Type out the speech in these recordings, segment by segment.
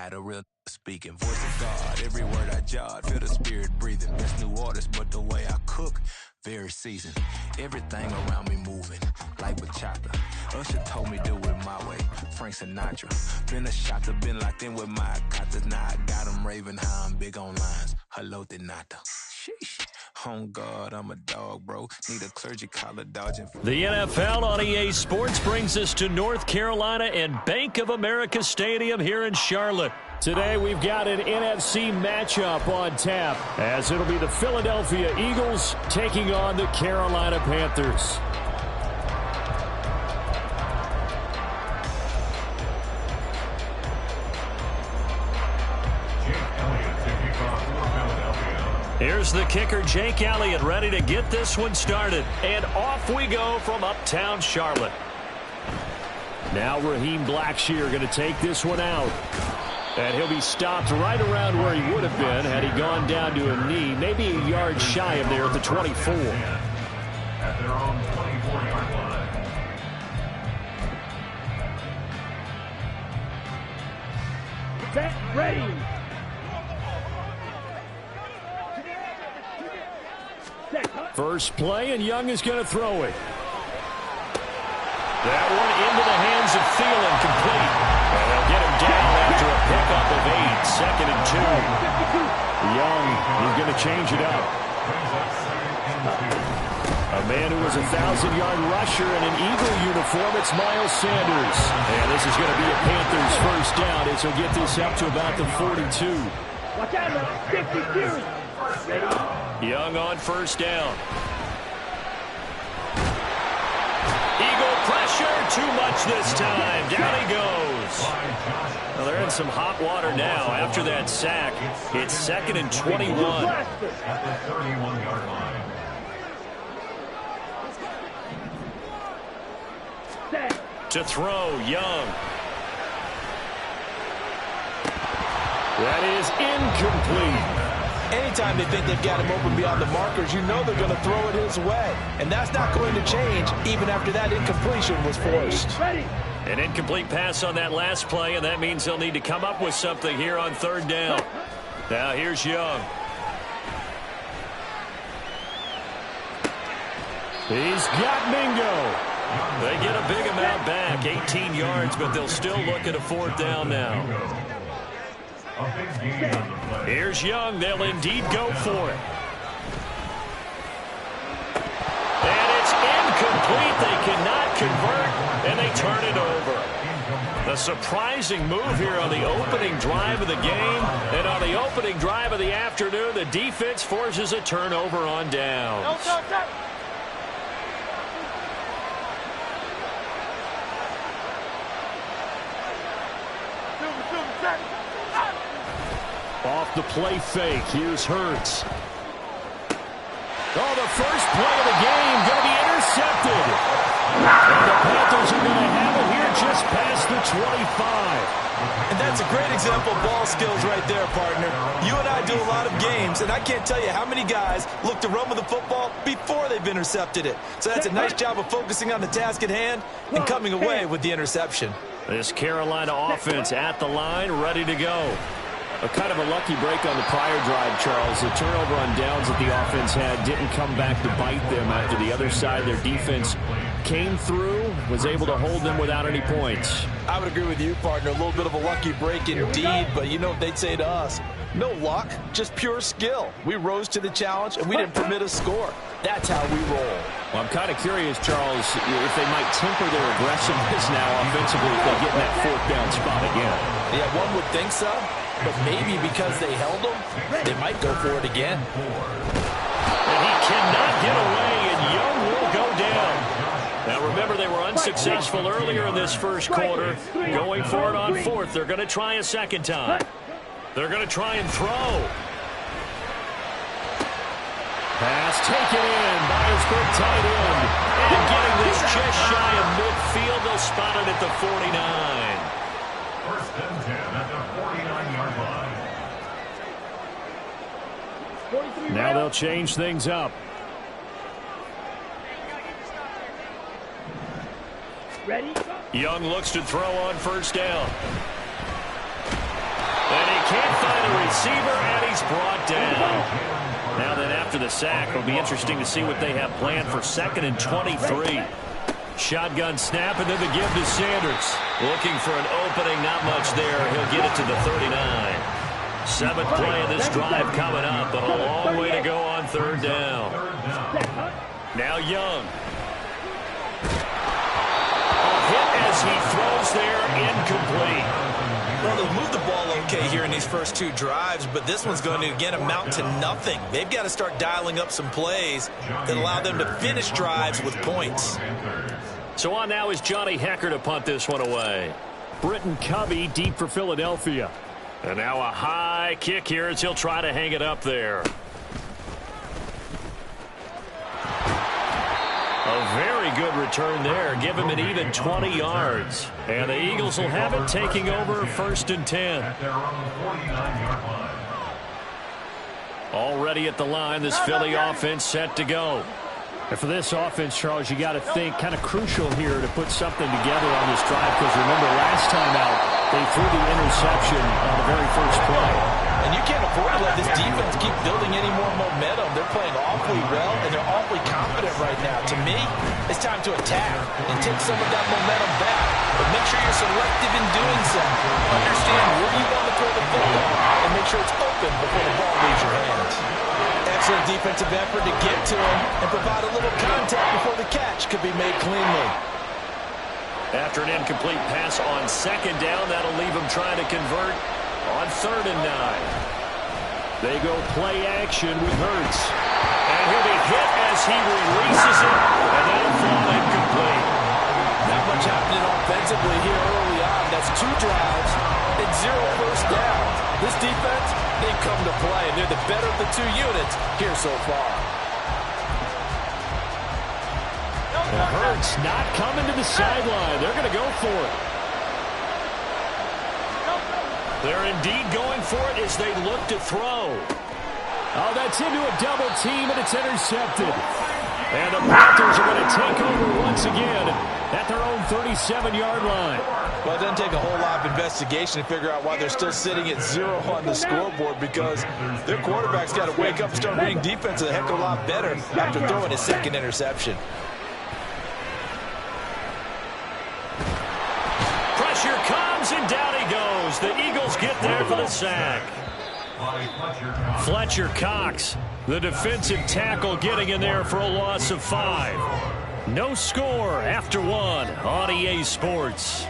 guy, the real speaking. Voice of God, every word I jot. Feel the spirit breathing. Best new artist, but the way I cook, very seasoned. Everything around me moving, like bachata. Usher told me do it my way. Frank Sinatra. Been a shotter, been locked in with my cotters. Now I got them raving how I'm big on lines. Hello, Denata. Sheesh. Oh God, I'm a dog, bro. Need a clergy collar dodging. The NFL on EA Sports brings us to North Carolina and Bank of America Stadium here in Charlotte. Today we've got an NFC matchup on tap, as it'll be the Philadelphia Eagles taking on the Carolina Panthers. Here's the kicker, Jake Elliott, ready to get this one started. And off we go from uptown Charlotte. Now Raheem Blackshear going to take this one out. And he'll be stopped right around where he would have been had he gone down to a knee, maybe a yard shy of there at the 24. At their own 24-yard line. Set, ready. First play, and Young is going to throw it. That one into the hands of Thielen, complete. And they'll get him down after a pickup of 8, 2nd and 2. Young, he's going to change it up. A man who was a 1,000-yard rusher in an Eagle uniform, it's Miles Sanders. And this is going to be a Panthers first down as he'll get this up to about the 42. Watch out now, 52. Young on first down. Eagle pressure, too much this time. Down he goes. Well, they're in some hot water now after that sack. It's 2nd and 21. At the 31-yard line. To throw, Young. That is incomplete. Anytime they think they've got him open beyond the markers, you know they're going to throw it his way. And that's not going to change even after that incompletion was forced. An incomplete pass on that last play, and that means they'll need to come up with something here on third down. Now here's Young. He's got Mingo. They get a big amount back, 18 yards, but they'll still look at a fourth down now. Here's Young. They'll indeed go for it. And it's incomplete. They cannot convert, and they turn it over. The surprising move here on the opening drive of the game, and on the opening drive of the afternoon, the defense forces a turnover on downs. Off the play fake, here's Hurts. Oh, the first play of the game going to be intercepted. And the Panthers are going to have it here just past the 25. And that's a great example of ball skills right there, partner. You and I do a lot of games, and I can't tell you how many guys look to run with the football before they've intercepted it. So that's a nice job of focusing on the task at hand and coming away with the interception. This Carolina offense at the line, ready to go. A kind of a lucky break on the prior drive, Charles. The turnover on downs that the offense had didn't come back to bite them after the other side. Their defense came through, was able to hold them without any points. I would agree with you, partner. A little bit of a lucky break indeed, but you know what they'd say to us? No luck, just pure skill. We rose to the challenge, and we didn't permit a score. That's how we roll. Well, I'm kind of curious, Charles, if they might temper their aggressiveness now offensively if they get in that fourth down spot again. Yeah, one would think so. But maybe because they held him, they might go for it again. And he cannot get away, and Young will go down. Now, remember, they were unsuccessful earlier in this first quarter. Going for it on fourth. They're going to try a second time. They're going to try and throw. Pass taken in by his big tight end. And getting this just shy of midfield. They'll spot it at the 49. First and 10 at the 49-yard line. Now they'll change things up. Ready? Young looks to throw on first down. And he can't find a receiver, and he's brought down. Now then, after the sack, it'll be interesting to see what they have planned for 2nd and 23. Shotgun snap, and then the give to Sanders. Looking for an opening, not much there. He'll get it to the 39. 7th play of this drive coming up, but a long way to go on 3rd down. Now Young. A hit as he throws there, incomplete. Well, they've moved the ball okay here in these first 2 drives, but this one's going to, again, amount to nothing. They've got to start dialing up some plays that allow them to finish drives with points. So on now is Johnny Hekker to punt this one away. Britton Covey deep for Philadelphia. And now a high kick here as he'll try to hang it up there. A very good return there. Give him an even 20 yards. And the Eagles will have it, taking over 1st and 10. Already at the line, this Philly offense set to go. And for this offense, Charles, you got to think kind of crucial here to put something together on this drive, because remember last time out they threw the interception on the very first play. And you can't afford to let this defense keep building any more momentum. They're playing awfully well, and they're awfully confident right now. To me, it's time to attack and take some of that momentum back. But make sure you're selective in doing so. Understand where you want to throw the football, and make sure it's open before the ball leaves your hands. Excellent defensive effort to get to him and provide a little contact before the catch could be made cleanly. After an incomplete pass on 2nd down, that'll leave him trying to convert on 3rd and 9. They go play action with Hurts. And he'll be hit as he releases it, and that'll fall incomplete. Not much happening offensively here early on. That's 2 drives and 0 first downs. This defense, they've come to play, and they're the better of the 2 units here so far. Hurts not coming to the sideline. They're going to go for it. They're indeed going for it as they look to throw. Oh, that's into a double team, and it's intercepted. And the Panthers are going to take over once again at their own 37-yard line. Well, it doesn't take a whole lot of investigation to figure out why they're still sitting at 0 on the scoreboard, because their quarterback's got to wake up and start reading defense a heck of a lot better after throwing his 2nd interception. Pressure comes, and down he goes. The Eagles get there for the sack. Fletcher Cox, the defensive tackle, getting in there for a loss of 5. No score after 1 on EA Sports.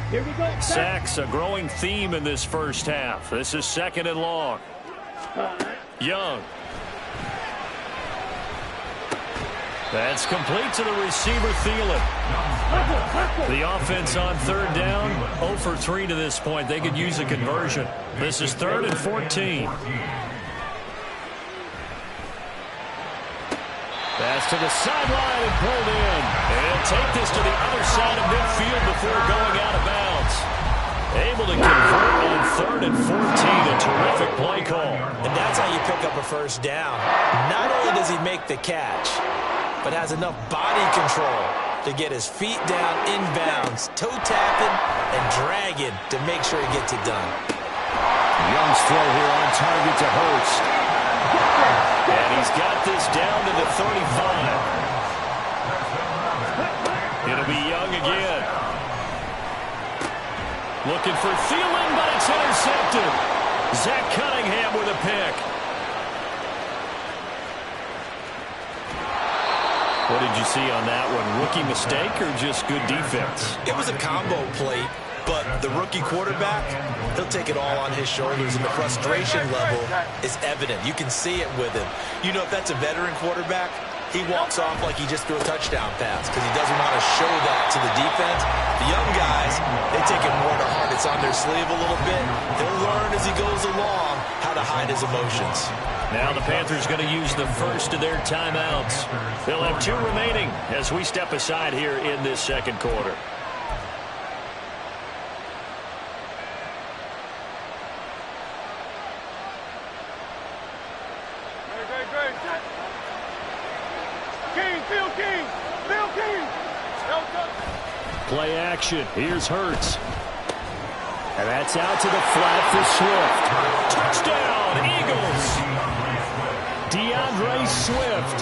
Here we go. Sacks, a growing theme in this first half. This is 2nd and long. Young. That's complete to the receiver, Thielen. The offense on 3rd down, 0 for 3 to this point. They could use a conversion. This is 3rd and 14. Pass to the sideline and pulled in. And take this to the other side of midfield before going out of bounds. Able to convert on 3rd and 14. A terrific play call. And that's how you pick up a first down. Not only does he make the catch, but has enough body control to get his feet down inbounds, toe tapping and dragging to make sure he gets it done. Young's throw here on target to Hurts. And he's got this down to the 35. It'll be Young again. Looking for Thielen, but it's intercepted. Zach Cunningham with a pick. What did you see on that one? Rookie mistake or just good defense? It was a combo plate, but the rookie quarterback, he'll take it all on his shoulders, and the frustration level is evident. You can see it with him. You know, if that's a veteran quarterback, he walks off like he just threw a touchdown pass because he doesn't want to show that to the defense. The young guys, they take it more to heart. It's on their sleeve a little bit. He'll learn as he goes along how to hide his emotions. Now the Panthers going to use the first of their timeouts. They'll have 2 remaining as we step aside here in this 2nd quarter. King, Phil King. Phil King. Play action. Here's Hurts. And that's out to the flat for Swift. Touchdown, Eagles. DeAndre Swift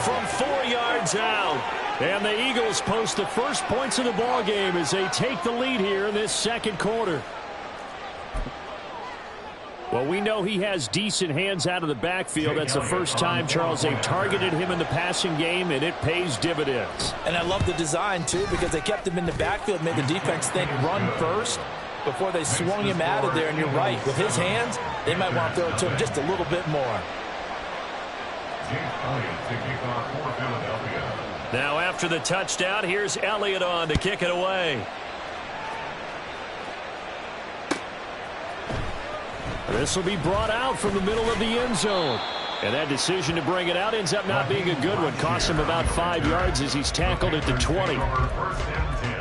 from 4 yards out. And the Eagles post the first points of the ball game as they take the lead here in this second quarter. Well, we know he has decent hands out of the backfield. That's the first time, Charles, they've targeted him in the passing game, and it pays dividends. And I love the design, too, because they kept him in the backfield, made the defense think run first before they swung him out of there. And you're right, with his hands, they might want to throw it to him just a little bit more. Now after the touchdown, here's Elliott on to kick it away. This will be brought out from the middle of the end zone. And that decision to bring it out ends up not being a good one. Costs him about 5 yards as he's tackled at the 20. First and 10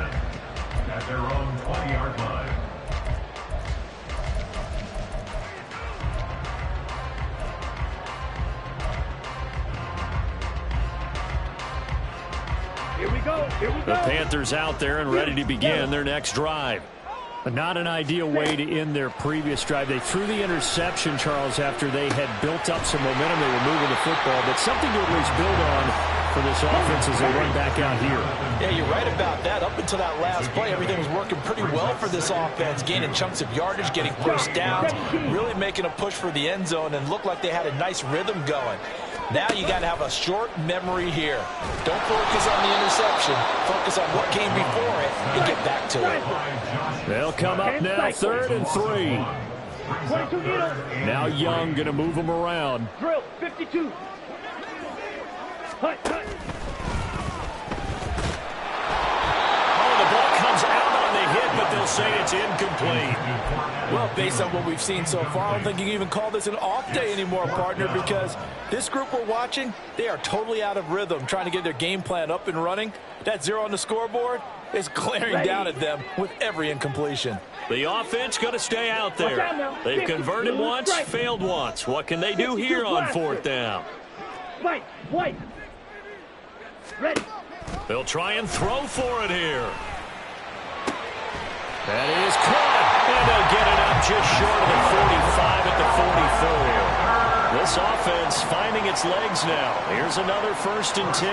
at their own 20-yard line. Here we go. Here we go. The Panthers out there and ready to begin their next drive. But not an ideal way to end their previous drive. They threw the interception, Charles, after they had built up some momentum. They were moving the football, but something to at least build on for this offense as they run back out here. Yeah, you're right about that. Up until that last play, everything was working pretty well for this offense, gaining chunks of yardage, getting first downs, really making a push for the end zone, and looked like they had a nice rhythm going. Now you got to have a short memory here. Don't focus on the interception. Focus on what came before it and get back to it. They'll come up now, 3rd and 3. 22 Eagles. Now Young going to move them around. Drill, 52. Hut, hut. Oh, the ball comes out on the hit, but they'll say it's incomplete. Well, based on what we've seen so far, I don't think you can even call this an off day anymore, partner, because this group we're watching, they are totally out of rhythm, trying to get their game plan up and running. That 0 on the scoreboard is glaring down at them with every incompletion. The offense going to stay out there. They've converted once, failed once. What can they do here on 4th down? White. Ready. They'll try and throw for it here. That is caught, and they'll get it up just short of the 45 at the 44. This offense finding its legs now. Here's another 1st and 10.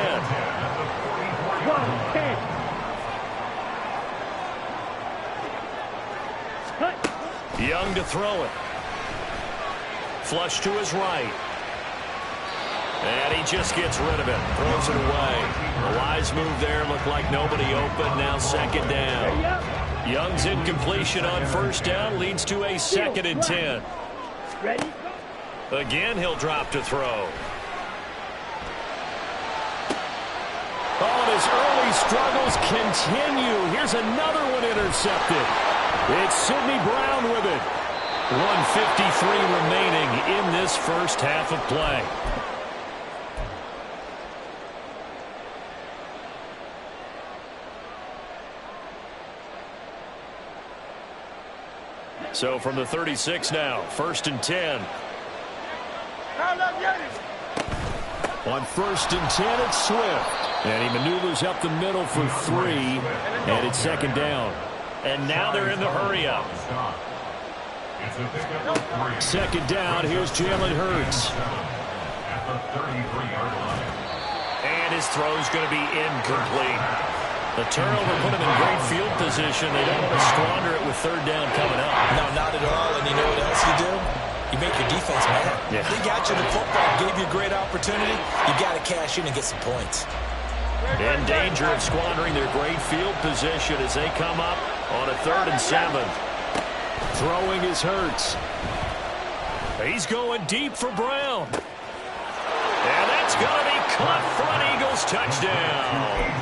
10. Young to throw it. Flush to his right. And he just gets rid of it. Throws it away. A wise move there. Looked like nobody open. Now 2nd down. Young's incompletion on 1st down leads to a 2nd and 10. Ready? Again, he'll drop to throw. Oh, and his early struggles continue. Here's another one intercepted. It's Sidney Brown with it. 1:53 remaining in this first half of play. So from the 36 now, 1st and 10. On 1st and 10, it's Swift. And he maneuvers up the middle for 3. And it's 2nd down. And now they're in the hurry-up. 2nd down, here's Jalen Hurts. And his throw's going to be incomplete. The turnover put him in great field position. They don't want to squander it with 3rd down coming up. No, not at all. And you know what else you do? You make your defense mad. Yeah. They got you the football, gave you a great opportunity. You got to cash in and get some points. In danger of squandering their great field position as they come up on a 3rd and 7. Throwing is Hurts. He's going deep for Brown. And that's going to be caught for an Eagles touchdown.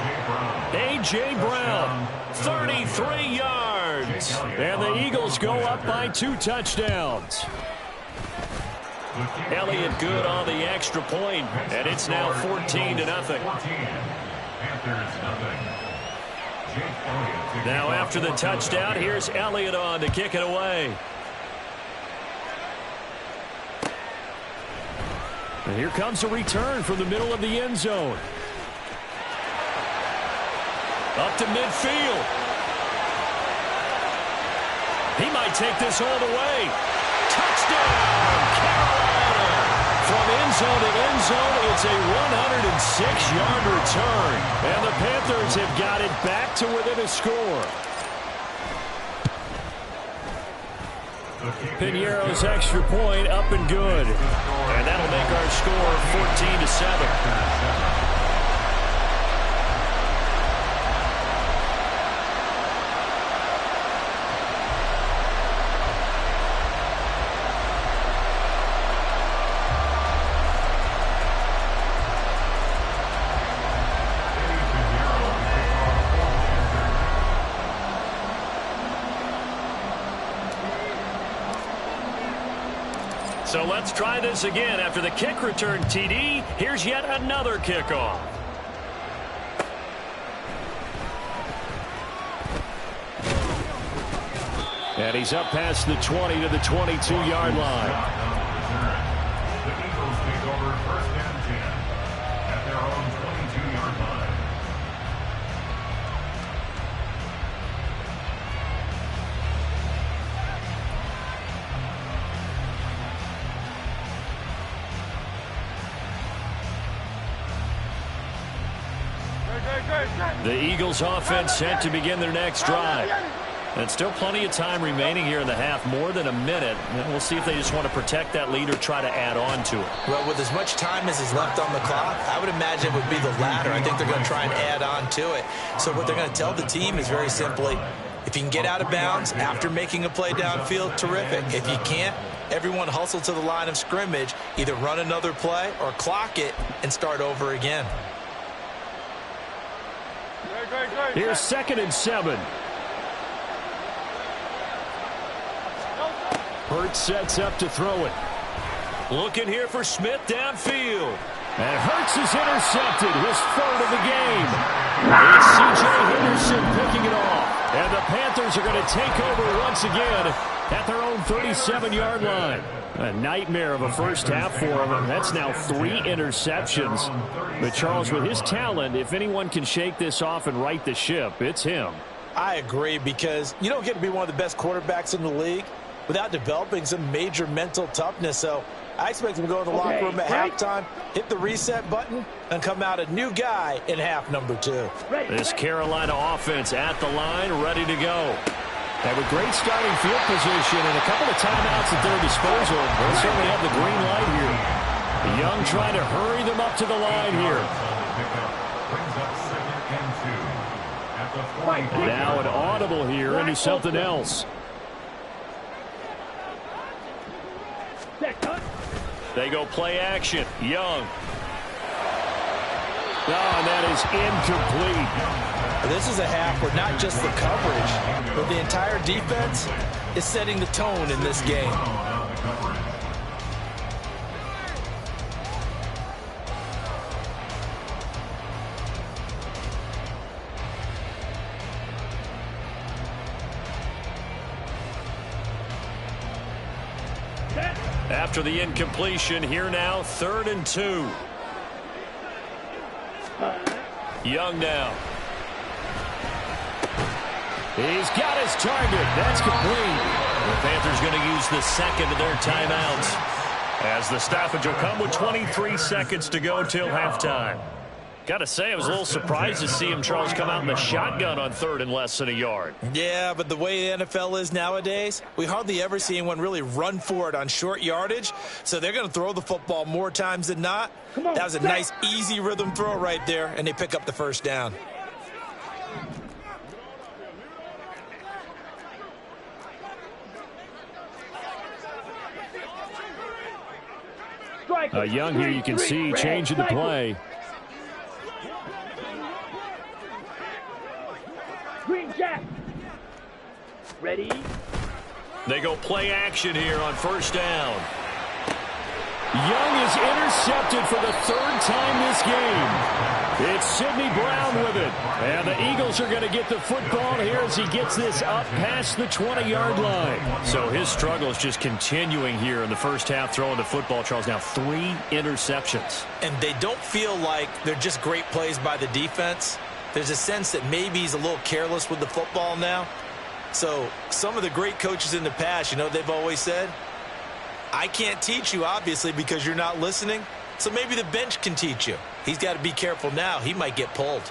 A.J. Brown, 33 yards. And the Eagles go up by 2 touchdowns. Elliott good on the extra point, and it's now 14-0. Now after the touchdown, here's Elliott on to kick it away. And here comes a return from the middle of the end zone. Up to midfield. He might take this all the way. Touchdown, Carolina! From end zone to end zone, it's a 106-yard return. And the Panthers have got it back to within a score. Piñeiro's extra point up and good. And that'll make our score 14-7. So let's try this again. After the kick return TD, here's yet another kickoff. And he's up past the 20 to the 22-yard line. The Eagles take over first and 10 at their own 22-yard line. The Eagles offense set to begin their next drive. And still plenty of time remaining here in the half, more than a minute. And we'll see if they just want to protect that lead or try to add on to it. Well, with as much time as is left on the clock, I would imagine it would be the latter. I think they're going to try and add on to it. So what they're going to tell the team is very simply, if you can get out of bounds after making a play downfield, terrific. If you can't, everyone hustle to the line of scrimmage, either run another play or clock it and start over again. Here's 2nd and 7. Hurts sets up to throw it. Looking here for Smith downfield. And Hurts is intercepted, his 3rd of the game. It's C.J. Henderson picking it off. And the Panthers are going to take over once again at their own 37-yard line. A nightmare of a first half for him. That's now 3 interceptions. But Charles, with his talent, if anyone can shake this off and right the ship, it's him. I agree, because you don't get to be one of the best quarterbacks in the league without developing some major mental toughness. So I expect him to go in the locker room at halftime, hit the reset button, and come out a new guy in half number 2. This Carolina offense at the line, ready to go. They have a great starting field position and a couple of timeouts at their disposal. They'll certainly have the green light here. Young trying to hurry them up to the line here. And now an audible here into something else. They go play action. Young. Oh, and that is incomplete. This is a half where not just the coverage, but the entire defense is setting the tone in this game. After the incompletion, here now, 3rd and 2. Young now. He's got his target. That's complete. The Panthers going to use the 2nd of their timeouts, as the stoppage will come with 23 seconds to go till halftime. Got to say, I was a little surprised to see him, Charles, come out in the shotgun on 3rd and less than a yard. Yeah, but the way the NFL is nowadays, we hardly ever see anyone really run for it on short yardage. So they're going to throw the football more times than not. That was a nice, easy rhythm throw right there, and they pick up the first down. Young here, you can see, changing the play. Green Jack. Ready? They go play action here on 1st down. Young is intercepted for the 3rd time this game. It's Sidney Brown with it. And the Eagles are going to get the football here as he gets this up past the 20-yard line. So his struggles just continuing here in the first half throwing the football, Charles. Now 3 interceptions. And they don't feel like they're just great plays by the defense. There's a sense that maybe he's a little careless with the football now. So some of the great coaches in the past, you know, they've always said, I can't teach you, obviously, because you're not listening. So maybe the bench can teach you. He's got to be careful now. He might get pulled.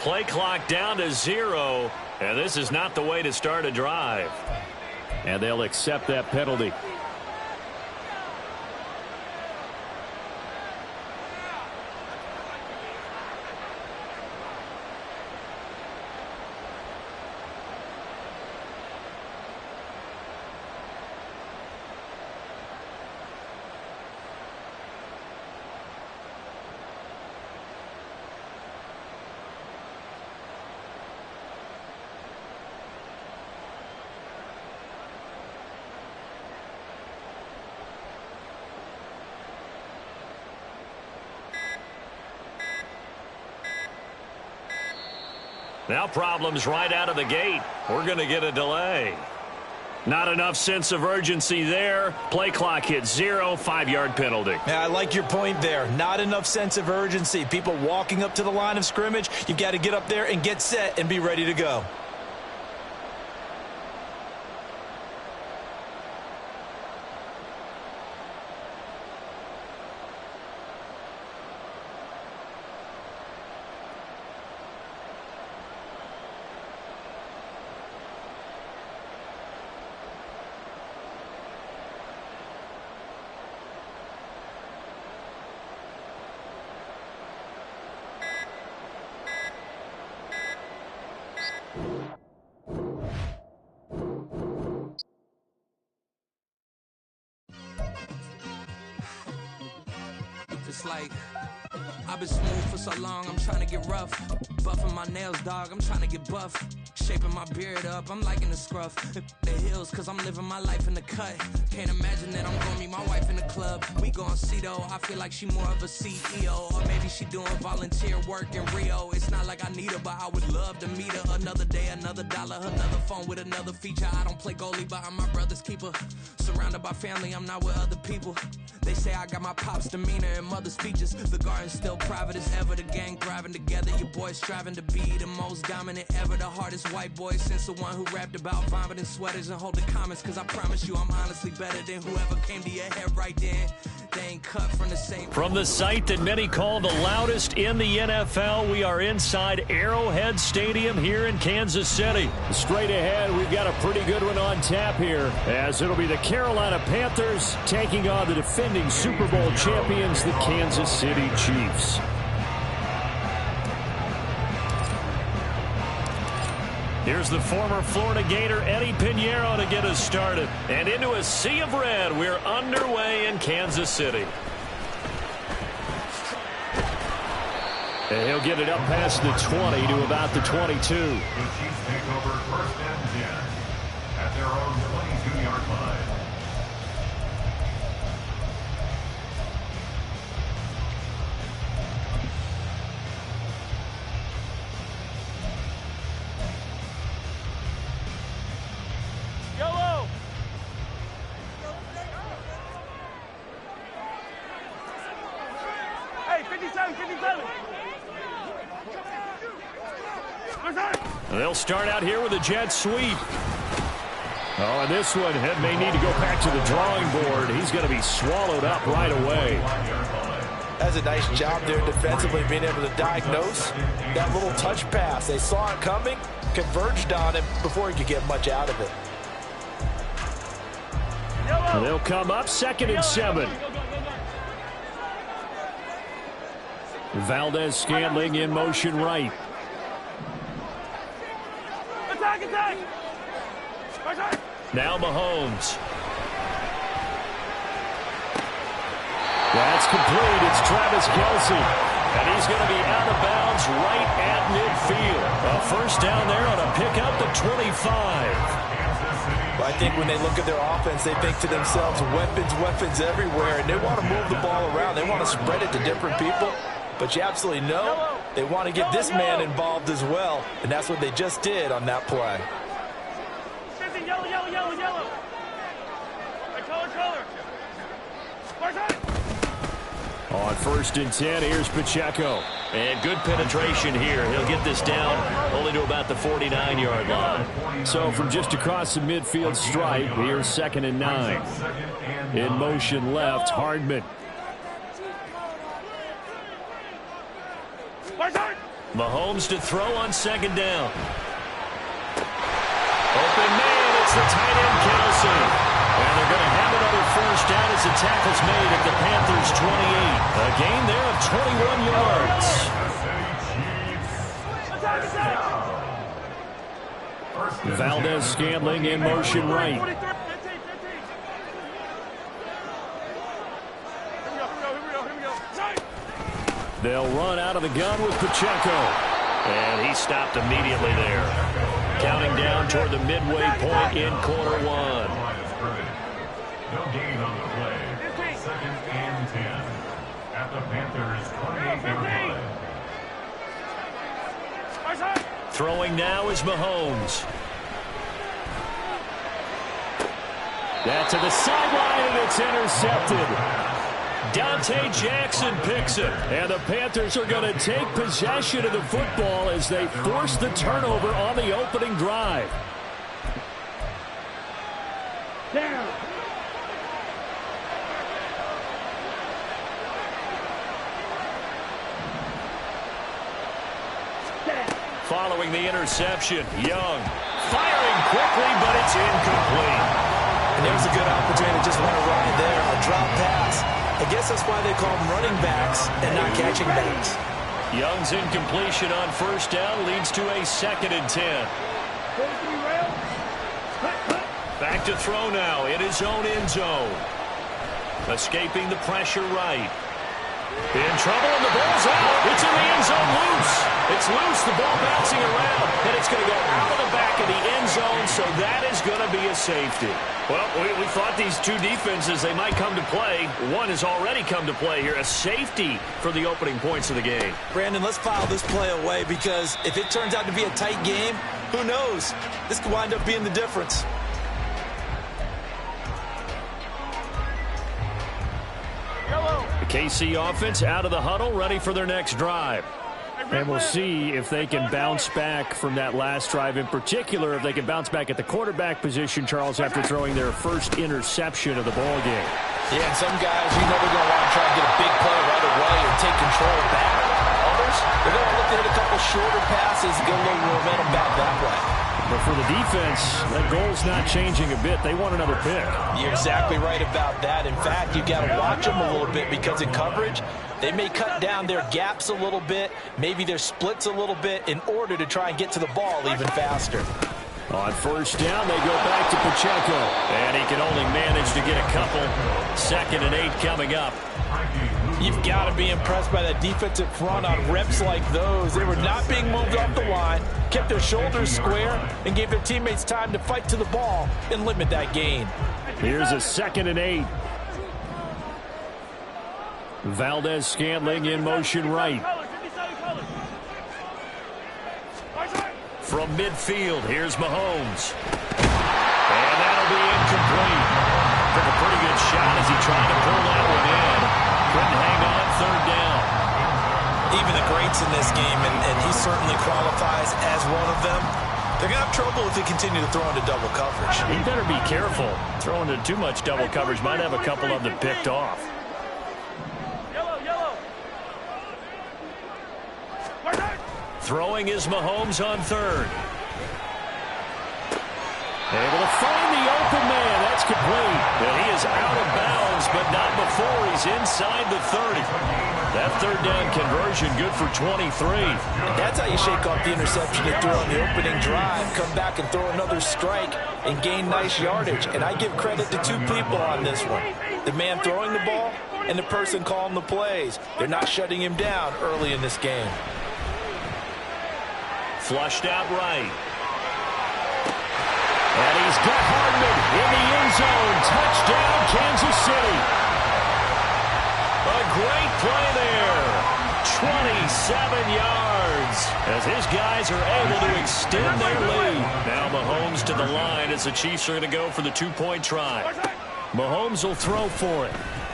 Play clock down to 0, and this is not the way to start a drive. And they'll accept that penalty. Now problems right out of the gate. We're going to get a delay. Not enough sense of urgency there. Play clock hits 0, 5-yard penalty. Yeah, I like your point there. Not enough sense of urgency. People walking up to the line of scrimmage, you've got to get up there and get set and be ready to go. It's like I've been smooth for so long, I'm trying to get rough. Buffing my nails, dog, I'm trying to get buff. Shaping my beard up, I'm liking the scruff. The hills, cause I'm living my life in the cut. Can't imagine that I'm gonna meet my wife in the club. We gon' see though, I feel like she more of a CEO. Or maybe she doing volunteer work in Rio. It's not like I need her, but I would love to meet her. Another day, another dollar, another phone with another feature. I don't play goalie, but I'm my brother's keeper. Surrounded by family, I'm not with other people. They say I got my pop's demeanor and mother's features. The garden's still private as ever. The gang thriving together. Your boys striving to be the most dominant ever. The hardest white boy since the one who rapped about vomiting sweaters and holding comments. Cause I promise you I'm honestly better than whoever came to your head right then. They ain't cut from the same. From the site that many call the loudest in the NFL, we are inside Arrowhead Stadium here in Kansas City. Straight ahead, we've got a pretty good one on tap here, as it'll be the Carolina Panthers taking on the defending Super Bowl champions, the Kansas City Chiefs. Here's the former Florida Gator Eddie Pinheiro to get us started. And into a sea of red, we're underway in Kansas City. And he'll get it up past the 20 to about the 22. The Chiefs take over 1st and 10 at their own 22-yard line. They'll start out here with a jet sweep. Oh, and this one may need to go back to the drawing board. He's going to be swallowed up right away. That's a nice job there defensively, being able to diagnose that little touch pass. They saw it coming, converged on it before he could get much out of it. They'll come up 2nd and 7. Valdez-Scantling in motion right. Attack! Now Mahomes. That's complete. It's Travis Kelce. And he's going to be out of bounds right at midfield. A first down there on a pickup at 25. I think when they look at their offense, they think to themselves, weapons everywhere, and they want to move the ball around. They want to spread it to different people, but you absolutely know they want to get this man involved as well, and that's what they just did on that play. Yellow. Color. On 1st and 10, here's Pacheco. And good penetration here. He'll get this down only to about the 49-yard line. So from just across the midfield stripe, here's 2nd and 9. In motion left, Hardman. Mahomes to throw on 2nd down. Open man, it's the tight end, Kelsey. And they're going to have another first down as the tackle's made at the Panthers' 28. A gain there of 21 yards. Valdez-Scantling in motion right. They'll run out of the gun with Pacheco. And he stopped immediately there. Counting down toward the midway point in quarter one. No gain on the play. 2nd and 10 at the Panthers' 28-yard line. Throwing now is Mahomes. That to the sideline, and it's intercepted. Dante Jackson picks it. And the Panthers are going to take possession of the football as they force the turnover on the opening drive. Down. Following the interception, Young firing quickly, but it's incomplete. And there's a good opportunity to just run a ride there, a drop pass. I guess that's why they call them running backs and not catching backs. Young's incompletion on 1st down leads to a 2nd and 10. Back to throw now in his own end zone. Escaping the pressure right. In trouble, and the ball's out. It's in the end zone, loose. It's loose, the ball bouncing around, and it's going to go out of the back of the end zone, so that is going to be a safety. Well, we thought these two defenses, they might come to play. One has already come to play here, a safety for the opening points of the game. Brandon, let's file this play away because if it turns out to be a tight game, who knows? This could wind up being the difference. The KC offense out of the huddle, ready for their next drive. And we'll see if they can bounce back from that last drive in particular, if they can bounce back at the quarterback position, Charles, after throwing their first interception of the ball game. Yeah, and some guys, you know they're going to want to try and get a big play right away or take control back. Others, they're going to look at a couple shorter passes, get a little momentum back that way. But for the defense, that goal's not changing a bit. They want another pick. You're exactly right about that. In fact, you've got to watch them a little bit because in coverage, they may cut down their gaps a little bit, maybe their splits a little bit in order to try and get to the ball even faster. On 1st down, they go back to Pacheco. And he can only manage to get a couple. 2nd and 8 coming up. You've got to be impressed by that defensive front on reps like those. They were not being moved off the line, kept their shoulders square, and gave their teammates time to fight to the ball and limit that gain. Here's a 2nd and 8. Valdez-Scantling in motion right. From midfield, here's Mahomes. And that'll be incomplete. Took a pretty good shot as he tried to pull that one in. Couldn't hang on 3rd down. Even the greats in this game, and he certainly qualifies as one of them, they're going to have trouble if they continue to throw into double coverage. He better be careful. Throwing into too much double coverage might have a couple of them picked off. Throwing is Mahomes on 3rd. Able to find the open man. That's complete. And he is out of bounds, but not before he's inside the 30. That 3rd down conversion good for 23. And that's how you shake off the interception they threw on the opening drive. Come back and throw another strike and gain nice yardage. And I give credit to two people on this one. The man throwing the ball and the person calling the plays. They're not shutting him down early in this game. Flushed out right. And he's got Hardman in the end zone. Touchdown, Kansas City. A great play there. 27 yards as his guys are able to extend their lead. Now Mahomes to the line as the Chiefs are going to go for the two-point try. Mahomes will throw for it.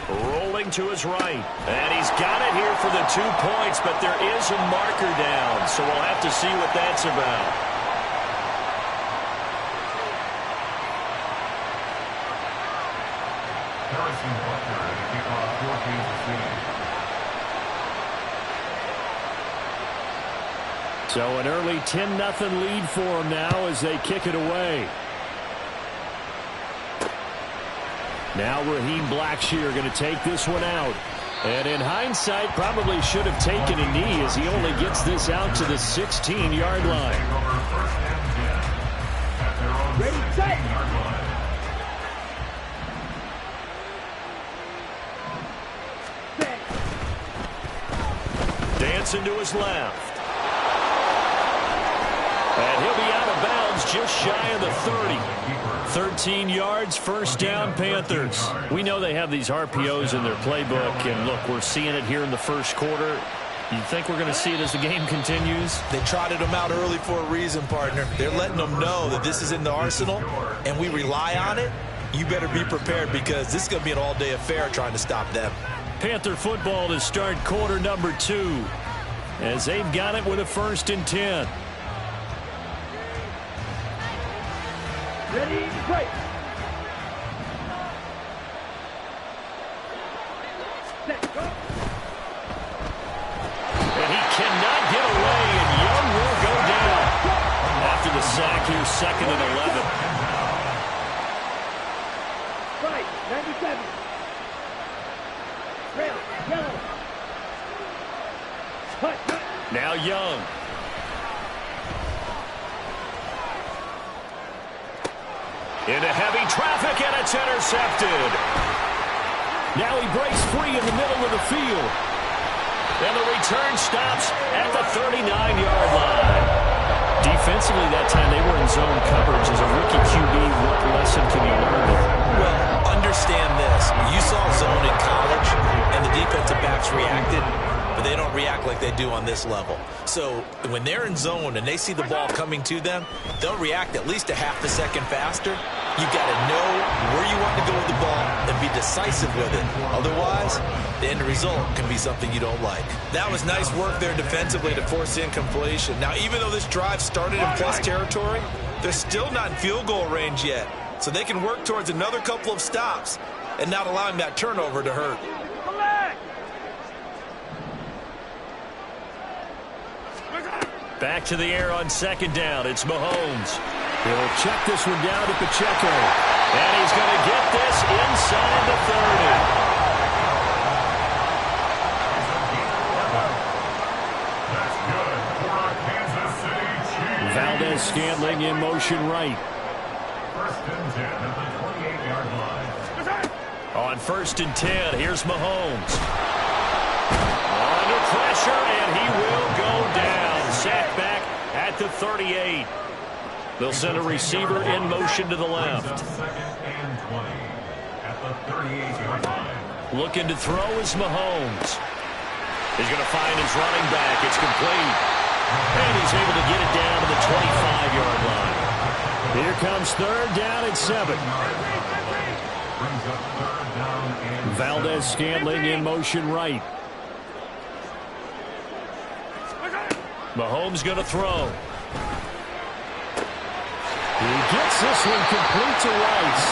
Rolling to his right. And he's got it here for the 2 points, but there is a marker down, so we'll have to see what that's about. Harrison Butker to kick off for Kansas City. So an early 10-0 lead for them now as they kick it away. Now Raheem Blackshear going to take this one out. And in hindsight, probably should have taken a knee as he only gets this out to the 16-yard line. Ready, set. Dancing to his left. And he'll be out of bounds just shy of the 30. 13 yards, first down, Panthers. We know they have these RPOs in their playbook, and look, we're seeing it here in the first quarter. You think we're going to see it as the game continues? They trotted them out early for a reason, partner. They're letting them know that this is in the arsenal, and we rely on it. You better be prepared because this is going to be an all-day affair trying to stop them. Panther football to start quarter number 2 as they've got it with a 1st and 10. Ready, break. Set, go. And he cannot get away, and Young will go down. After the sack here, 2nd and 11. Right, 97. Rail, yellow. Cut. Now Young. Into heavy traffic, and it's intercepted. Now he breaks free in the middle of the field. And the return stops at the 39-yard line. Defensively that time, they were in zone coverage. As a rookie QB, what lesson can you learn there? Well, understand this. You saw zone in college, and the defensive backs reacted, but they don't react like they do on this level. So when they're in zone and they see the ball coming to them, they'll react at least a half a second faster. You've got to know where you want to go with the ball and be decisive with it. Otherwise, the end result can be something you don't like. That was nice work there defensively to force incompletion. Now, even though this drive started in plus territory, they're still not in field goal range yet. So they can work towards another couple of stops and not allowing that turnover to hurt. Back to the air on 2nd down. It's Mahomes. He'll check this one down to Pacheco. And he's going to get this inside the 30. That's good for Kansas City Chiefs. Valdez-Scantling in motion right. 1st and 10 at the 28-yard line. On 1st and 10, here's Mahomes. Under pressure, and he will go down. Sacked back at the 38. They'll send a receiver in motion to the left. 2nd and 20 at the 38-yard line. Looking to throw is Mahomes. He's going to find his running back. It's complete. And he's able to get it down to the 25-yard line. Here comes 3rd down and 7. Brings up 3rd down and Valdez-Scantling in motion right. Mahomes going to throw. He gets this one complete to Rice.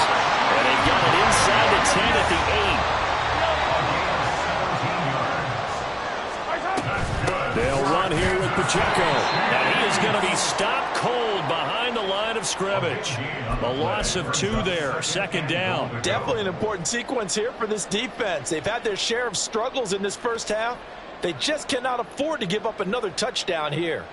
And they got it inside the 10 at the 8. They'll run here with Pacheco. And he is going to be stopped cold behind the line of scrimmage. A loss of 2 there, 2nd down. Definitely an important sequence here for this defense. They've had their share of struggles in this first half. They just cannot afford to give up another touchdown here.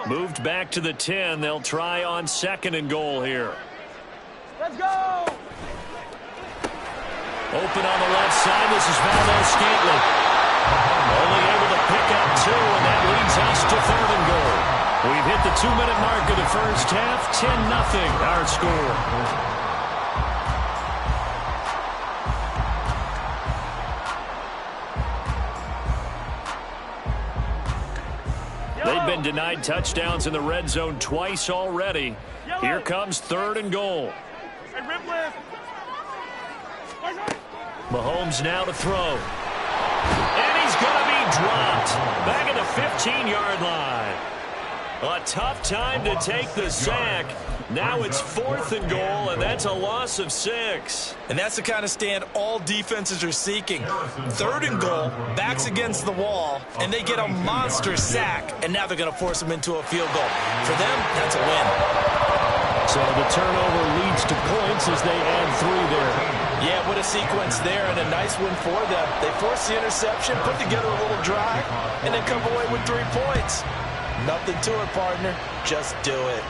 Moved back to the 10. They'll try on 2nd and goal here. Let's go! Open on the left side. This is Valdes-Scantling. Only able to pick up 2, and that leads us to 3rd and goal. We've hit the 2-minute mark of the first half. 10-0 our score. They've been denied touchdowns in the red zone twice already. Here comes 3rd and goal. Mahomes now to throw. And he's going to be dropped. Back at the 15-yard line. A tough time to take the sack. Now it's 4th and goal, and that's a loss of 6. And that's the kind of stand all defenses are seeking. 3rd and goal, backs against the wall, and they get a monster sack, and now they're going to force them into a field goal. For them, that's a win. So the turnover leads to points as they add 3 there. Yeah, what a sequence there, and a nice win for them. They force the interception, put together a little drive, and then come away with 3 points. Nothing to it, partner. Just do it.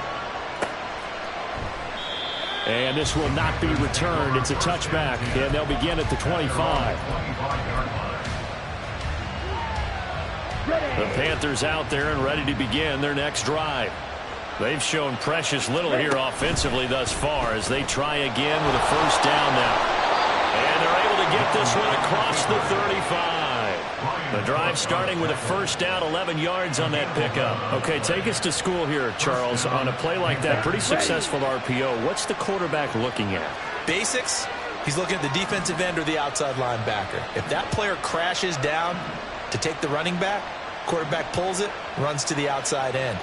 And this will not be returned. It's a touchback, and they'll begin at the 25. The Panthers out there and ready to begin their next drive. They've shown precious little here offensively thus far as they try again with a first down now. And they're able to get this one across the 35. The drive starting with a first down, 11 yards on that pickup. Okay, take us to school here, Charles. On a play like that, pretty successful RPO. What's the quarterback looking at? Basics. He's looking at the defensive end or the outside linebacker. If that player crashes down to take the running back, quarterback pulls it, runs to the outside end.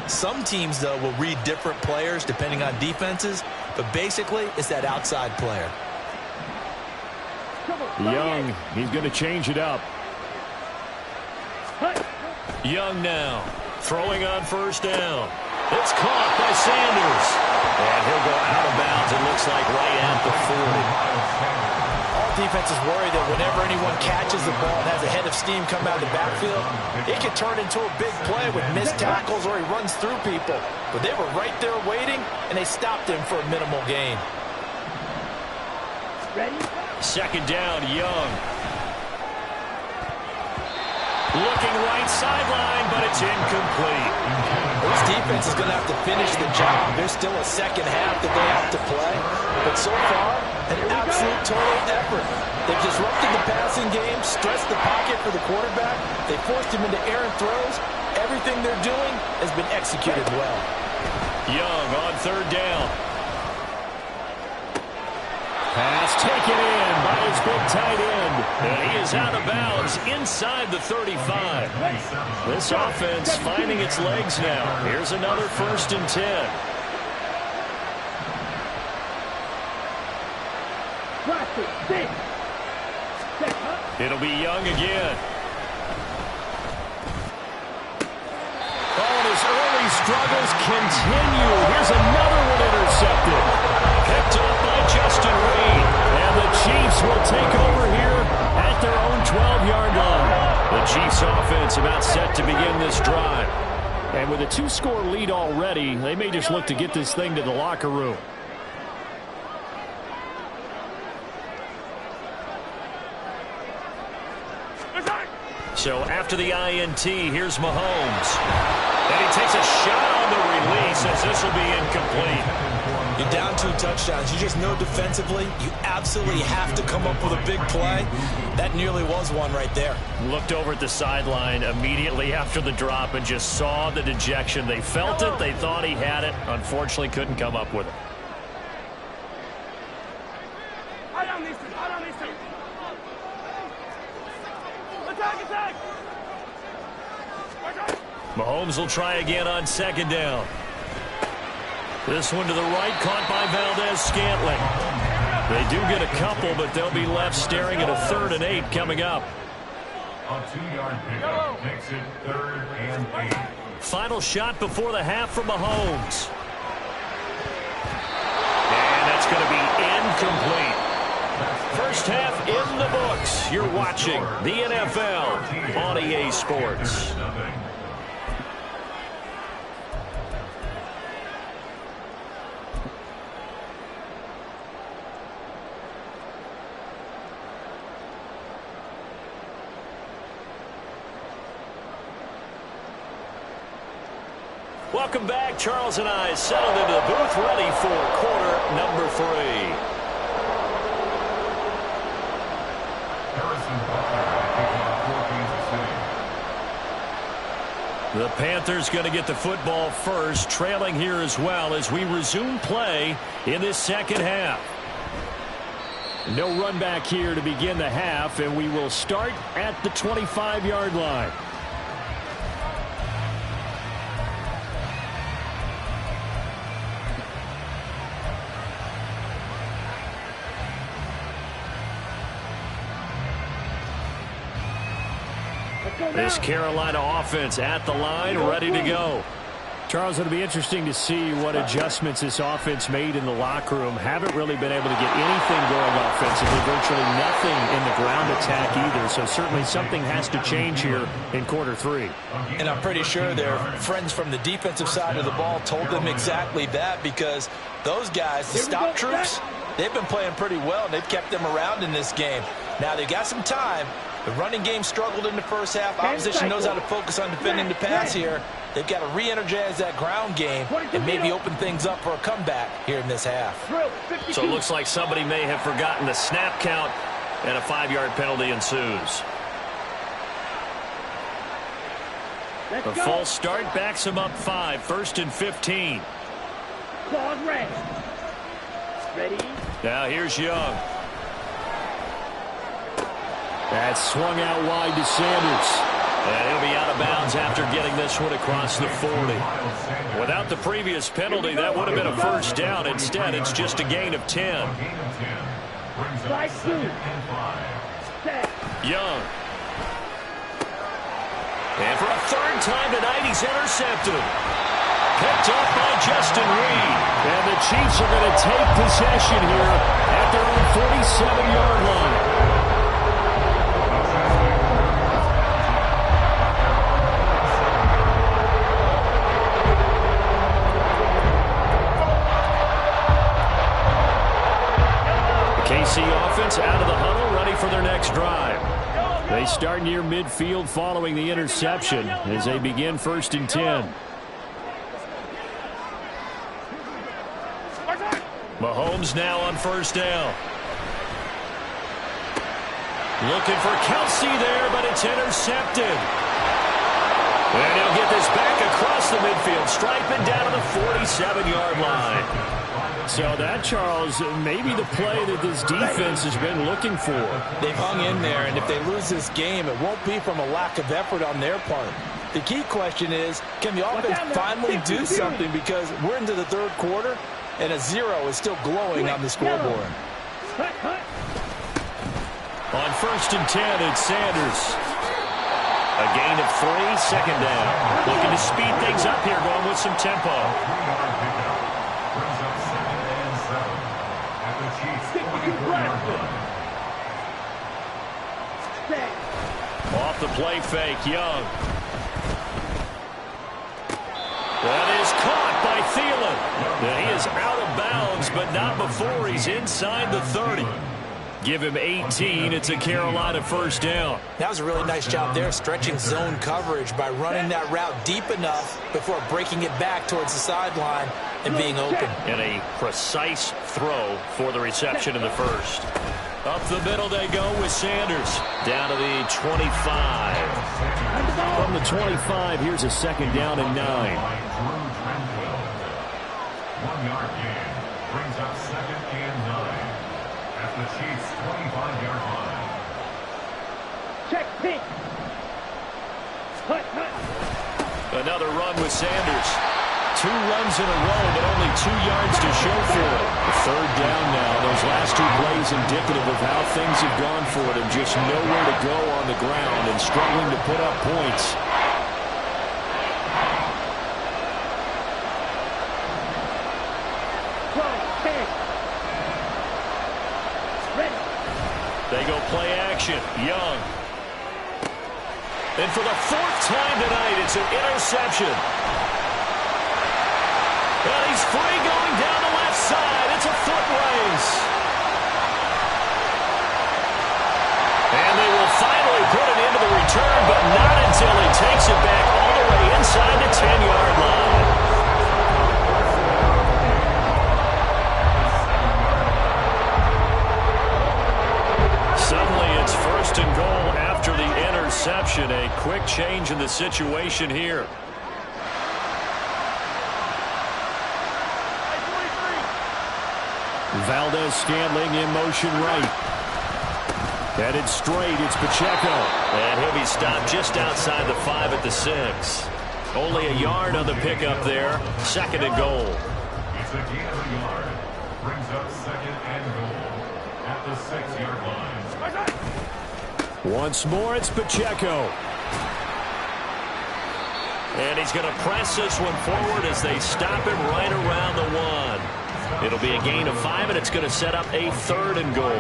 Some teams, though, will read different players depending on defenses, but basically it's that outside player. Young, he's going to change it up. Young now, throwing on first down. It's caught by Sanders. And he'll go out of bounds, it looks like right at the 40. All defenses worry that whenever anyone catches the ball and has a head of steam come out of the backfield, it can turn into a big play with missed tackles or he runs through people. But they were right there waiting, and they stopped him for a minimal gain. Ready? Second down, Young. Looking right sideline, but it's incomplete. This defense is going to have to finish the job. There's still a second half that they have to play. But so far, an absolute total effort. They've disrupted the passing game, stressed the pocket for the quarterback. They forced him into errant throws. Everything they're doing has been executed well. Young on third down. Pass taken in by his big tight end. And he is out of bounds inside the 35. This offense finding its legs now. Here's another 1st and 10. It'll be Young again. Oh, and his early struggles continue. Here's another one intercepted. Picked up by Justin Reed. And the Chiefs will take over here at their own 12-yard line. The Chiefs offense about set to begin this drive. And with a 2-score lead already, they may just look to get this thing to the locker room. So after the INT, here's Mahomes. And he takes a shot on the release as this will be incomplete. You're down 2 touchdowns. You just know defensively you absolutely have to come up with a big play. That nearly was one right there. Looked over at the sideline immediately after the drop and just saw the dejection. They felt it. They thought he had it. Unfortunately, couldn't come up with it. Mahomes will try again on second down. This one to the right, caught by Valdes-Scantling. They do get a couple, but they'll be left staring at a 3rd and 8 coming up. A 2-yard pickup makes it 3rd and 8. Final shot before the half from Mahomes. And that's going to be incomplete. First half in the books. You're watching the NFL on EA Sports. Welcome back. Charles and I settled into the booth, ready for quarter number 3. Harrison Butker taking on for Kansas City. The Panthers going to get the football first, trailing here as well as we resume play in this second half. No run back here to begin the half, and we will start at the 25-yard line. This Carolina offense at the line, ready to go. Charles, it'll be interesting to see what adjustments this offense made in the locker room. Haven't really been able to get anything going offensively, virtually nothing in the ground attack either. So certainly something has to change here in quarter 3. And I'm pretty sure their friends from the defensive side of the ball told them exactly that, because those guys, the stop troops, they've been playing pretty well, and they've kept them around in this game. Now they've got some time. The running game struggled in the first half. Opposition knows how to focus on defending the pass here. They've got to re-energize that ground game and maybe open things up for a comeback here in this half. So it looks like somebody may have forgotten the snap count, and a 5-yard penalty ensues. The false start backs him up 5, 1st and 15. Ready? Now here's Young. That's swung out wide to Sanders. And he'll be out of bounds after getting this one across the 40. Without the previous penalty, that would have been a first down. Instead, it's just a gain of 10. Young. And for a 3rd time tonight, he's intercepted. Picked off by Justin Reed. And the Chiefs are going to take possession here at their own 47-yard line. KC offense out of the huddle, ready for their next drive. They start near midfield following the interception as they begin 1st and 10. Mahomes now on 1st down. Looking for Kelsey there, but it's intercepted. And he'll get this back across the midfield, striping down to the 47-yard line. So that, Charles, may be the play that this defense has been looking for. They've hung in there, and if they lose this game, it won't be from a lack of effort on their part. The key question is, can the offense finally do something? Because we're into the 3rd quarter, and a 0 is still glowing on the scoreboard. On 1st and 10, it's Sanders. A gain of 3, 2nd down. Looking to speed things up here, going with some tempo. Off the play fake, Young. That is caught by Thielen. And he is out of bounds, but not before he's inside the 30. Give him 18. It's a Carolina 1st down. That was a really nice job there, stretching zone coverage by running that route deep enough before breaking it back towards the sideline and being open. And a precise throw for the reception in the 1st. Up the middle they go with Sanders. Down to the 25. From the 25, here's a 2nd down and 9. 1-yard gain brings up 2nd and 9 at the Chiefs' 25-yard line. Check pink. Another run with Sanders. 2 runs in a row, but only 2 yards to show for it. The 3rd down now. Those last 2 plays indicative of how things have gone for them. Just nowhere to go on the ground and struggling to put up points. They go play action. Young. And for the 4th time tonight, it's an interception. And he's free going down the left side. It's a foot race. And they will finally put it into the return, but not until he takes it back all the way inside the 10-yard line. the situation here. Valdez-Scantling in motion right. Headed straight, it's Pacheco. And he'll be stopped just outside the 5 at the 6. Only a yard on the pickup there. 2nd and goal. It's a gain of a yard. Brings up 2nd and goal at the 6-yard line. Once more, it's Pacheco. And he's going to press this one forward as they stop him right around the 1. It'll be a gain of 5, and it's going to set up a 3rd and goal.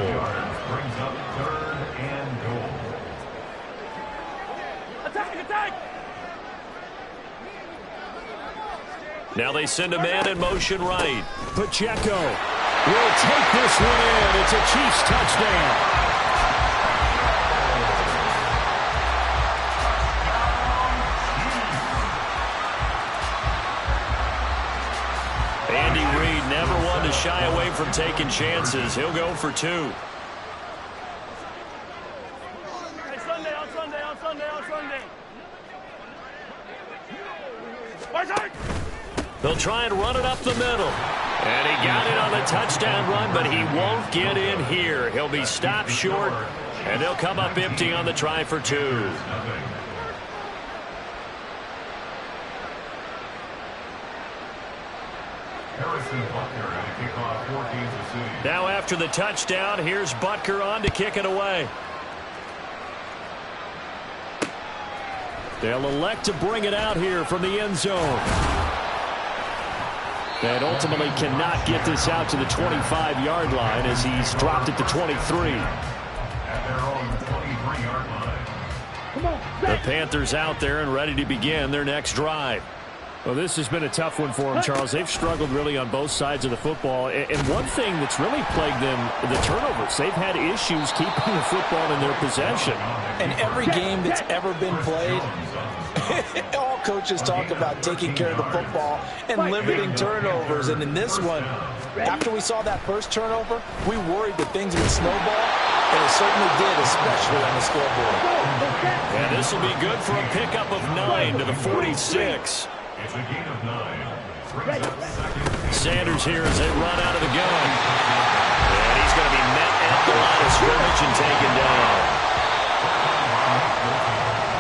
Brings up 3rd and goal. Attack! Now they send a man in motion right. Pacheco will take this one in. It's a Chiefs touchdown. Andy Reid never one to shy away from taking chances. He'll go for 2. Hey, Sunday. They'll try and run it up the middle. And he got it on the touchdown run, but he won't get in here. He'll be stopped short, and they'll come up empty on the try for 2. Harrison Butker to kick off for Kansas City. Now after the touchdown, here's Butker on to kick it away. They'll elect to bring it out here from the end zone. And ultimately cannot get this out to the 25-yard line as he's dropped it to 23. At their own 23-yard line. Come on, The Panthers out there and ready to begin their next drive. Well, this has been a tough one for them, Charles. They've struggled really on both sides of the football. And one thing that's really plagued them, the turnovers. They've had issues keeping the football in their possession. And every game that's ever been played, all coaches talk about taking care of the football and limiting turnovers. And in this one, after we saw that first turnover, we worried that things would snowball, and it certainly did, especially on the scoreboard. And this will be good for a pickup of 9 to the 46. It's a gain of 9. Brings up 2nd. Sanders here as they run out of the gun. And he's going to be met at the line of scrimmage and taken down.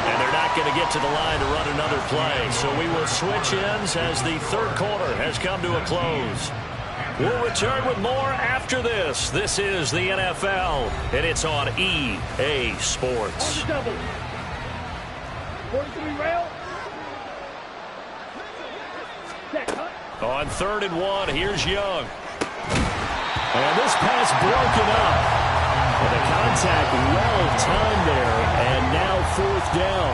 And they're not going to get to the line to run another play. So we will switch ends as the 3rd quarter has come to a close. We'll return with more after this. This is the NFL, and it's on EA Sports. 43 rail. On 3rd and 1, here's Young. And this pass broken up. And the contact well-timed there, and now 4th down.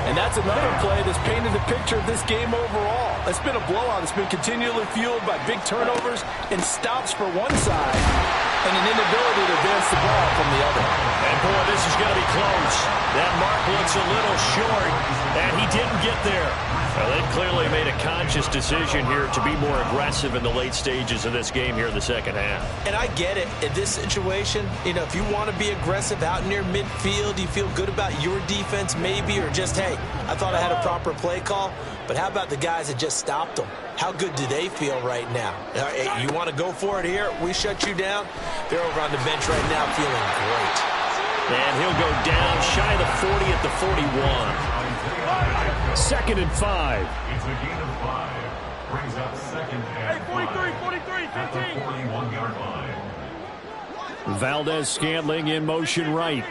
And that's another play that's painted the picture of this game overall. It's been a blowout. It's been continually fueled by big turnovers and stops for one side and an inability to advance the ball from the other. And, boy, this is going to be close. That mark looks a little short, and he didn't get there. Well, they've clearly made a conscious decision here to be more aggressive in the late stages of this game here in the second half. And I get it. In this situation, if you want to be aggressive out near midfield, you feel good about your defense maybe, or just, hey, I thought I had a proper play call. But how about the guys that just stopped them? How good do they feel right now? You want to go for it here? We shut you down. They're over on the bench right now feeling great. And he'll go down shy of the 40 at the 41. 2nd and 5. It's a gain of 5. Brings up 2nd and 43, at the 15. 41-yard line. Valdez-Scantling in motion right.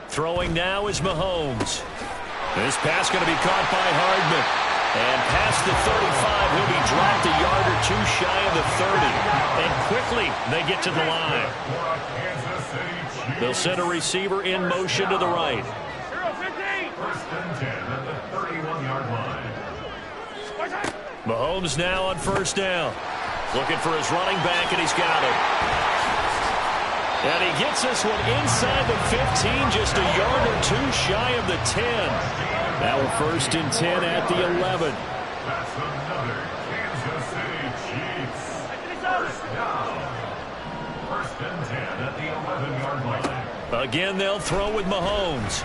Throwing now is Mahomes. This pass going to be caught by Hardman. And past the 35, he'll be dropped a yard or 2 shy of the 30. And quickly, they get to the line. They'll send a receiver in motion to the right. 1st and 10 at the 31-yard line. Mahomes now on 1st down. Looking for his running back, and he's got him. And he gets this one inside the 15, just a yard or 2 shy of the 10. Now 1st and 10 at the 11. That's another Kansas City Chiefs. 1st down. 1st and 10 at the 11-yard line. Again, they'll throw with Mahomes.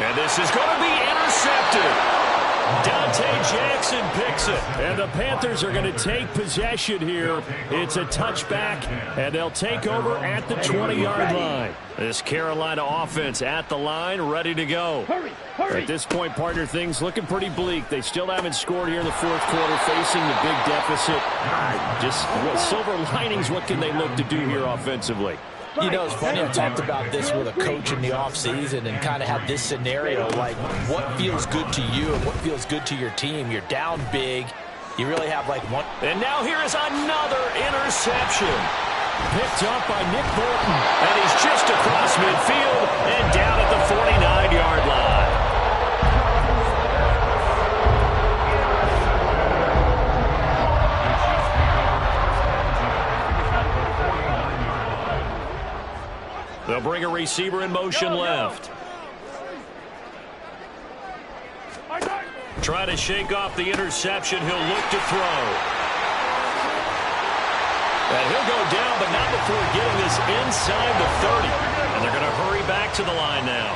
And this is going to be intercepted. Dante Jackson picks it. And the Panthers are going to take possession here. It's a touchback, and they'll take over at the 20-yard line. This Carolina offense at the line, ready to go. At this point, partner, things looking pretty bleak. They still haven't scored here in the fourth quarter, facing the big deficit. Just silver linings, what can they look to do here offensively? You know, it's funny, I talked about this with a coach in the offseason and kind of had this scenario, like what feels good to you and what feels good to your team. You're down big. You really have like one. And now here is another interception. Picked up by Nick Bolton. And he's just across midfield and down at the 49-yard line. They'll bring a receiver in motion left. Try to shake off the interception. He'll look to throw. And he'll go down, but not before getting this inside the 30. And they're going to hurry back to the line now.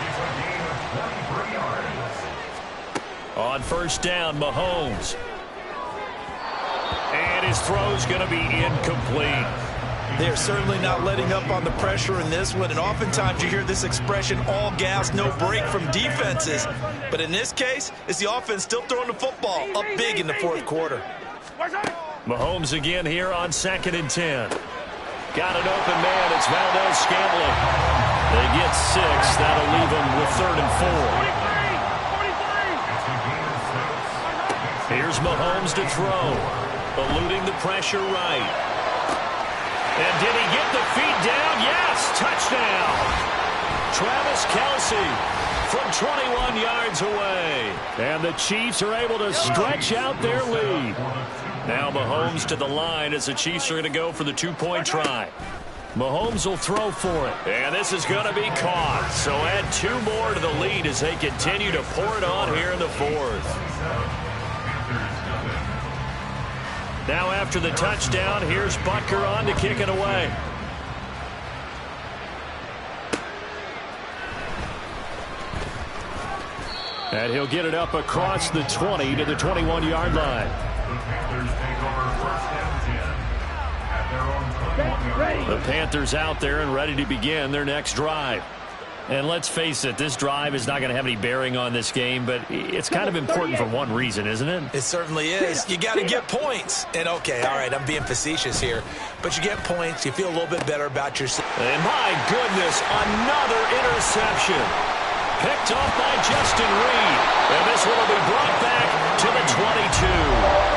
On first down, Mahomes. And his throw's going to be incomplete. They're certainly not letting up on the pressure in this one, and oftentimes you hear this expression, all gas, no break from defenses. But in this case, it's the offense still throwing the football up big in the fourth quarter. Mahomes again here on 2nd and 10. Got an open man. It's Valdez Scantling. They get 6. That'll leave them with 3rd and 4. Here's Mahomes to throw. Eluding the pressure right. And did he get the feet down? Yes, touchdown. Travis Kelce from 21 yards away. And the Chiefs are able to stretch out their lead. Now Mahomes to the line as the Chiefs are going to go for the 2-point try. Mahomes will throw for it. And this is going to be caught. So add 2 more to the lead as they continue to pour it on here in the fourth. Now after the touchdown, here's Butker on to kick it away. And he'll get it up across the 20 to the 21-yard line. The Panthers out there and ready to begin their next drive. And let's face it, this drive is not going to have any bearing on this game, but it's kind of important for one reason, isn't it? It certainly is. You got to get points. And, okay, all right, I'm being facetious here. But you get points. You feel a little bit better about yourself. And, my goodness, another interception. Picked off by Justin Reed. And this one will be brought back to the 22.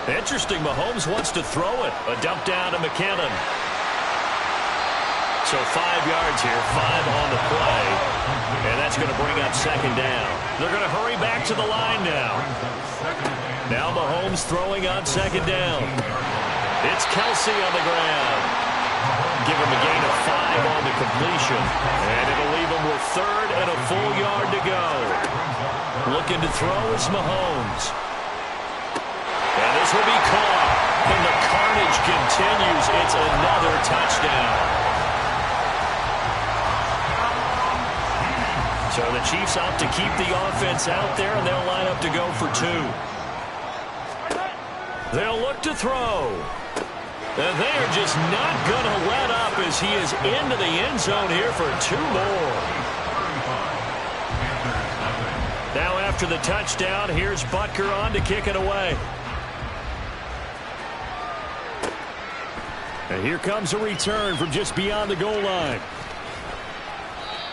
Interesting, Mahomes wants to throw it. A dump down to McKinnon. So 5 yards here, 5 on the play. And that's going to bring up 2nd down. They're going to hurry back to the line now. Now Mahomes throwing on 2nd down. It's Kelce on the ground. Give him a gain of 5 on the completion. And it'll leave him with 3rd and a full yard to go. Looking to throw is Mahomes. And this will be caught. And the carnage continues. It's another touchdown. So the Chiefs opt to keep the offense out there, and they'll line up to go for 2. They'll look to throw. And they are just not going to let up as he is into the end zone here for 2 more. Now after the touchdown, here's Butker on to kick it away. And here comes a return from just beyond the goal line.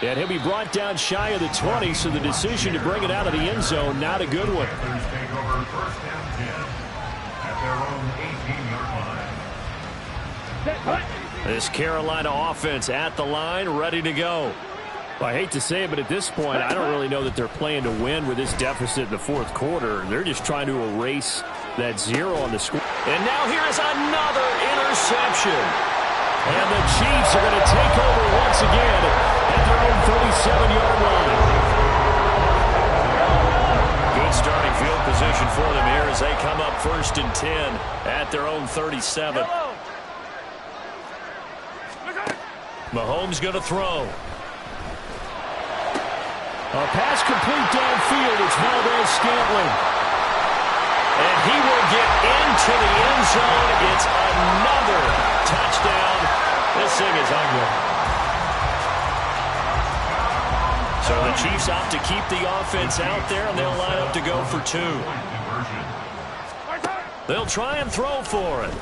And he'll be brought down shy of the 20, so the decision to bring it out of the end zone, not a good one. This Carolina offense at the line, ready to go. Well, I hate to say it, but at this point, I don't really know that they're playing to win with this deficit in the fourth quarter. They're just trying to erase that 0 on the score. And now here is another interception. And the Chiefs are going to take over once again at their own 37-yard line. Good starting field position for them here as they come up 1st and 10 at their own 37. Mahomes going to throw. A pass complete downfield. It's Valdez-Scantling. And he will get into the end zone. It's another touchdown. This thing is ugly. So the Chiefs opt to keep the offense out there, and they'll line up to go for 2. They'll try and throw for it.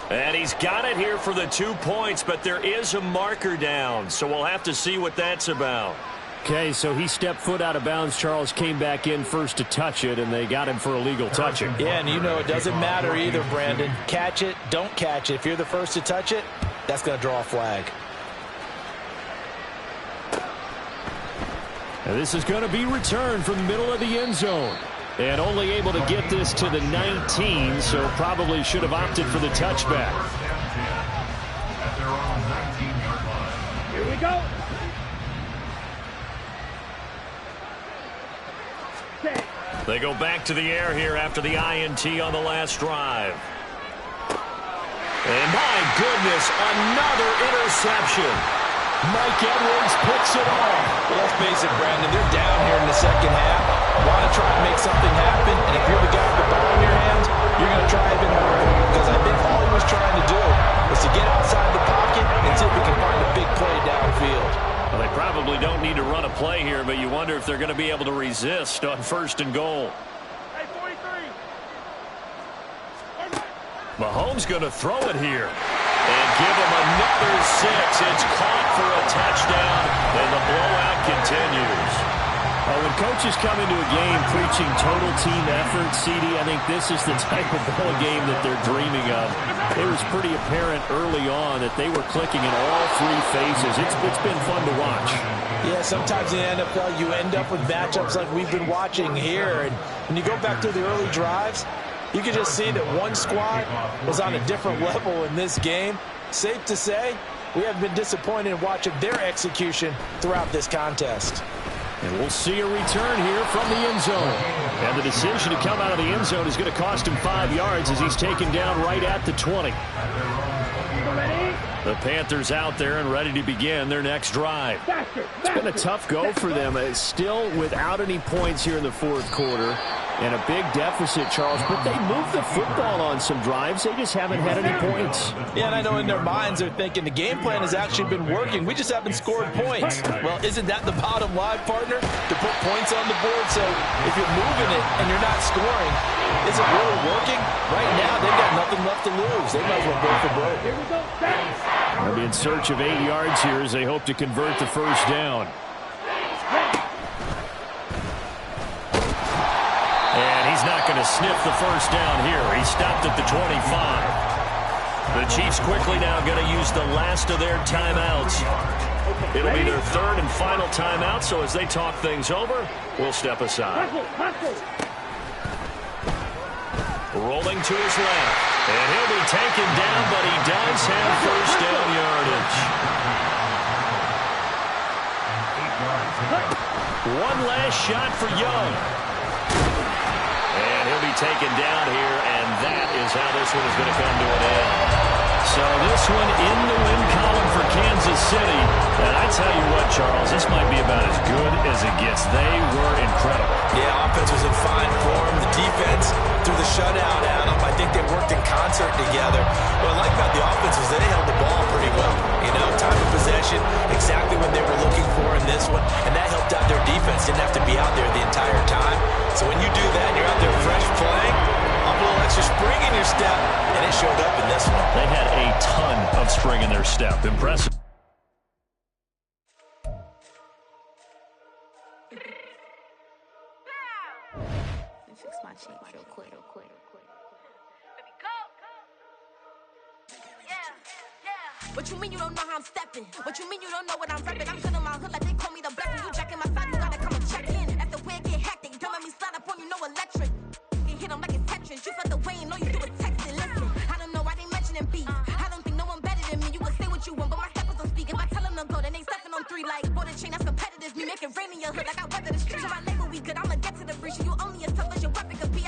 And he's got it here for the 2 points, but there is a marker down, so we'll have to see what that's about. Okay, so he stepped foot out of bounds. Charles came back in first to touch it, and they got him for illegal touching. Yeah, and you know it doesn't matter either, Brandon. Catch it, don't catch it. If you're the first to touch it, that's going to draw a flag. And this is going to be returned from the middle of the end zone. And only able to get this to the 19, so probably should have opted for the touchback. Here we go. They go back to the air here after the INT on the last drive. And my goodness, another interception. Mike Edwards picks it off. Well, let's face it, Brandon, they're down here in the second half. Want to try and make something happen, and if you're the guy with the ball in your hands, you're going to try even harder. Because I think all he was trying to do was to get outside the pocket and see if he can find a big play downfield. Well, they probably don't need to run a play here, but you wonder if they're going to be able to resist on 1st and goal. Hey, 43. Mahomes going to throw it here. And give him another 6. It's caught for a touchdown, and the blowout continues. When coaches come into a game preaching total team effort, CD, I think this is the type of ball game that they're dreaming of. It was pretty apparent early on that they were clicking in all 3 phases. It's been fun to watch. Yeah, sometimes in the NFL you end up with matchups like we've been watching here. And when you go back to the early drives, you can just see that one squad was on a different level in this game. Safe to say, we have been disappointed in watching their execution throughout this contest. And we'll see a return here from the end zone. And the decision to come out of the end zone is going to cost him 5 yards as he's taken down right at the 20. The Panthers out there and ready to begin their next drive. It's been a tough go for them. Still without any points here in the 4th quarter. And a big deficit, Charles. But they moved the football on some drives. They just haven't had any points. Yeah, and I know in their minds they're thinking the game plan has actually been working. We just haven't scored points. Well, isn't that the bottom line, partner? To put points on the board. So if you're moving it and you're not scoring, is it really working? Right now, they've got nothing left to lose. They might as well go for broke. They'll be in search of 8 yards here as they hope to convert the 1st down. And he's not going to sniff the 1st down here. He stopped at the 25. The Chiefs quickly now going to use the last of their timeouts. It'll be their 3rd and final timeout, so as they talk things over, we'll step aside. Rolling to his left. And he'll be taken down, but he does have 1st down yardage. One last shot for Young. And he'll be taken down here, and that is how this one is going to come to an end. So this one in the win column for Kansas City. And I tell you what, Charles, this might be about as good as it gets. They were incredible. Yeah, offense was in fine form. The defense through the shutout, Adam, I think they worked in concert together. What I like about the offense was they held the ball pretty well. You know, time of possession, exactly what they were looking for in this one. And that helped out their defense. Didn't have to be out there the entire time. So when you do that and you're out there fresh playing, a little extra spring in your step, and it showed up in this one. They had a ton of spring in their step. Impressive. Fix my cheek real quick. What you mean you don't know how I'm stepping? What you mean you don't know what I'm repping? I'm good in my hood like they call me the blessing. You jacking my side, you gotta come and check in. After where it get hectic, don't let me slide up on you, no electric. You hit them like it's Tetris. You felt the way and all you do is texting. Listen, I don't know why they mentioning beef. I don't think no one better than me. You can say what you want, but my steppers don't speak. If I tell them to go, then they stepping on 3 like, boy, the chain, that's competitive. Me, make it rain in your hood like I weather the streets. My label, we good. I'ma get to the breach. You only as tough as your weapon could be.